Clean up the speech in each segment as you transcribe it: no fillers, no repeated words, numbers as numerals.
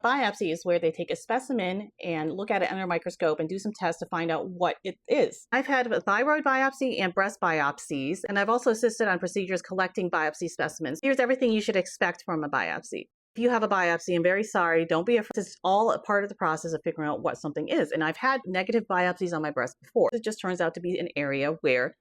Biopsy is where they take a specimen and look at it under a microscope and do some tests to find out what it is. I've had a thyroid biopsy and breast biopsies, and I've also assisted on procedures collecting biopsy specimens. Here's everything you should expect from a biopsy. If you have a biopsy, I'm very sorry. Don't be afraid. It's all a part of the process of figuring out what something is. And I've had negative biopsies on my breast before. It just turns out to be an area where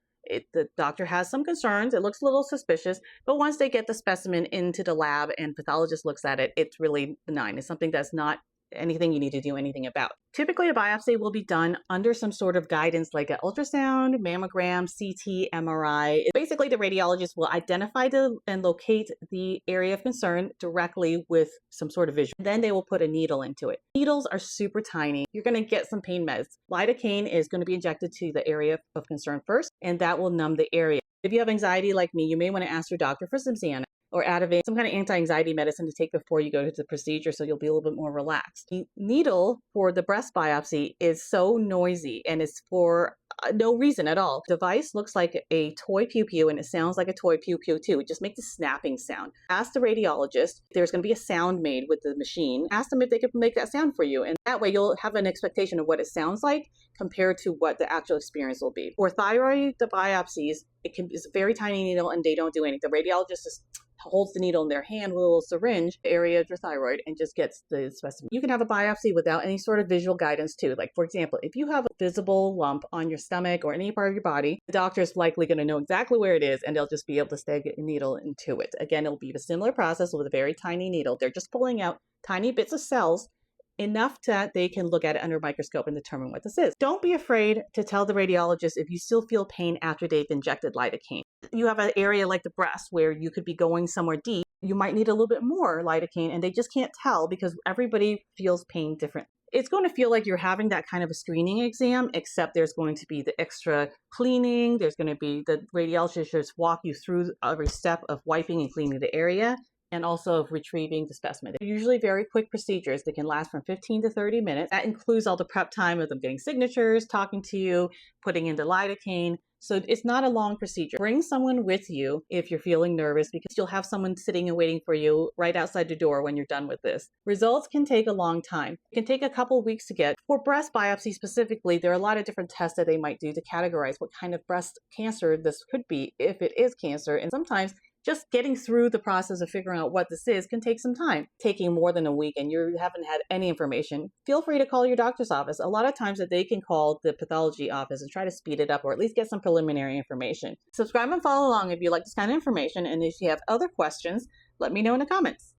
the doctor has some concerns. It looks a little suspicious, but once they get the specimen into the lab and pathologist looks at it, it's really benign. It's something that's not anything you need to do anything about. Typically, a biopsy will be done under some sort of guidance like an ultrasound, mammogram, CT, MRI. Basically, the radiologist will identify and locate the area of concern directly with some sort of vision. Then they will put a needle into it. Needles are super tiny. You're going to get some pain meds. Lidocaine is going to be injected to the area of concern first, and that will numb the area. If you have anxiety like me, you may want to ask your doctor for some Xanax or Ativan, some kind of anti-anxiety medicine to take before you go to the procedure so you'll be a little bit more relaxed. The needle for the breast biopsy is so noisy and it's for no reason at all. The device looks like a toy pew-pew and it sounds like a toy pew-pew too. It just makes a snapping sound. Ask the radiologist if there's going to be a sound made with the machine. Ask them if they could make that sound for you, and that way you'll have an expectation of what it sounds like compared to what the actual experience will be. For thyroid, the biopsies, it's a very tiny needle and they don't do anything. The radiologist just holds the needle in their hand with a little syringe, the area of your thyroid, and just gets the specimen. You can have a biopsy without any sort of visual guidance too. Like for example, if you have a visible lump on your stomach or any part of your body, the doctor is likely going to know exactly where it is and they'll just be able to stick a needle into it. Again, it'll be a similar process with a very tiny needle. They're just pulling out tiny bits of cells enough that they can look at it under a microscope and determine what this is. Don't be afraid to tell the radiologist if you still feel pain after they've injected lidocaine. You have an area like the breast where you could be going somewhere deep. You might need a little bit more lidocaine and they just can't tell because everybody feels pain differently. It's going to feel like you're having that kind of a screening exam, except there's going to be the extra cleaning. There's going to be the radiologist just walk you through every step of wiping and cleaning the area, and also of retrieving the specimen. They're usually very quick procedures. They can last from 15 to 30 minutes. That includes all the prep time of them getting signatures, talking to you, putting in the lidocaine. So it's not a long procedure. Bring someone with you if you're feeling nervous because you'll have someone sitting and waiting for you right outside the door when you're done with this. Results can take a long time. It can take a couple of weeks to get. For breast biopsy specifically, there are a lot of different tests that they might do to categorize what kind of breast cancer this could be if it is cancer. And sometimes just getting through the process of figuring out what this is can take some time. Taking more than a week and you haven't had any information, feel free to call your doctor's office. A lot of times that they can call the pathology office and try to speed it up or at least get some preliminary information. Subscribe and follow along if you like this kind of information, and if you have other questions, let me know in the comments.